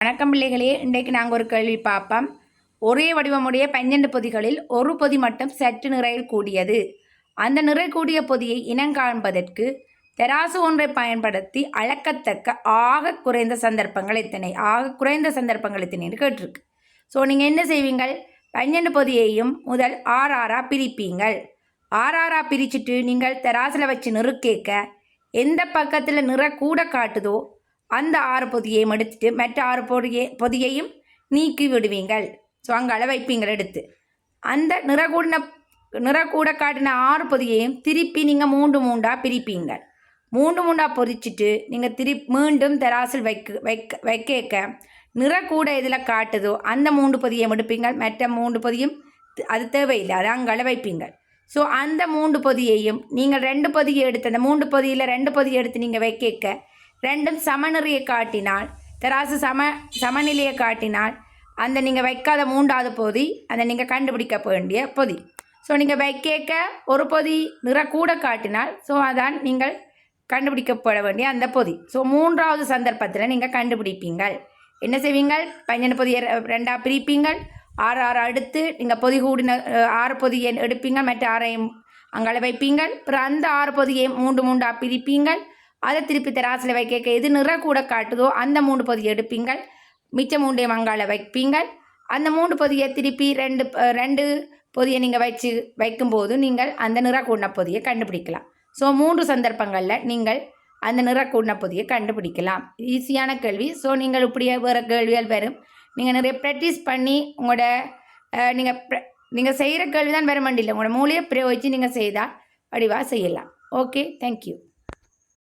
வணக்கம் பிள்ளைகளே, இன்றைக்கு நாங்கள் ஒரு கேள்வி பார்ப்போம். ஒரே வடிவமுடைய 12 பொதிகளில் ஒரு பொதி மட்டும் சற்று நிறையில் கூடியது. அந்த நிறை கூடிய பொதியை இனங்காண்பதற்கு தராசு ஒன்றை பயன்படுத்தி அளக்கத்தக்க ஆக குறைந்த சந்தர்ப்பங்கள் எத்தனை என்று கேட்டிருக்கு. ஸோ நீங்கள் என்ன செய்வீங்கள்? 12 பொதியையும் முதல் ஆறாக பிரிப்பீங்கள். ஆறாக பிரிச்சுட்டு நீங்கள் தராசில் வச்சு நிறுக்கேக்க எந்த பக்கத்தில் நிற கூட காட்டுதோ அந்த 6 பொதியையும் எடுத்துட்டு மற்ற 6 பொதியையும் நீக்கி விடுவீங்கள். ஸோ அங்கே வைப்பீங்கள் எடுத்து அந்த நிற கூட காட்டின 6 பொதியையும் திருப்பி நீங்கள் மூண்டாக பிரிப்பீங்கள். மூண்டாக பொரிச்சிட்டு நீங்கள் மீண்டும் தராசில் வைக்க நிற கூட எதில் காட்டுதோ அந்த 3 பொதியையும் எடுப்பீங்கள். மற்ற 3 பொதியும் அது தேவையில்லை, அது அங்கே வைப்பீங்கள். ஸோ அந்த 3 பொதியையும் நீங்கள் 2 பொதியை எடுத்து அந்த 3 பொதியில் 2 பொதியை எடுத்து நீங்கள் வைக்க ரெண்டும் சமநிலையை காட்டினால் தராசு சமநிலையை காட்டினால் அந்த நீங்கள் வைக்காத 3வது பொதி அந்த நீங்கள் கண்டுபிடிக்க வேண்டிய பொதி. ஸோ நீங்கள் வைக்க ஒரு பொதி நிற கூட காட்டினால் ஸோ அதான் நீங்கள் கண்டுபிடிக்கப்பட வேண்டிய அந்த பொதி. ஸோ 3வது சந்தர்ப்பத்தில் நீங்கள் கண்டுபிடிப்பீங்கள். என்ன செய்வீங்கள்? 12 பொதியை 2ஆக பிரிப்பீங்கள். 6 அடுத்து நீங்கள் பொதி கூடின 6 பொதியை எடுப்பீங்கள். மற்ற 6ஐயும் அங்கே வைப்பீங்கள். அப்புறம் அந்த 6 பொதியை 3ஆக பிரிப்பீங்கள். அதை திருப்பி தராசில் வைக்க எது நிற கூட காட்டுதோ அந்த 3 பொதியை எடுப்பீங்கள். மிச்ச 3ஐயும் அங்கால வைப்பீங்கள். அந்த 3 பொதியை திருப்பி ரெண்டு பொதியை நீங்கள் வைக்கும்போது நீங்கள் அந்த நிற கூடின பொதியை கண்டுபிடிக்கலாம். ஸோ 3 சந்தர்ப்பங்களில் நீங்கள் அந்த நிற கூடின பொதியை கண்டுபிடிக்கலாம். ஈஸியான கேள்வி. ஸோ நீங்கள் இப்படியே வேறு கேள்விகள் வரும். நீங்கள் நிறைய ப்ராக்டிஸ் பண்ணி உங்களோட நீங்கள் செய்கிற கேள்வி தான் வர மாட்டில்லை, உங்களோட மூளையை பிரயோகித்து நீங்கள் செய்தால் வடிவாக செய்யலாம். Okay, thank you.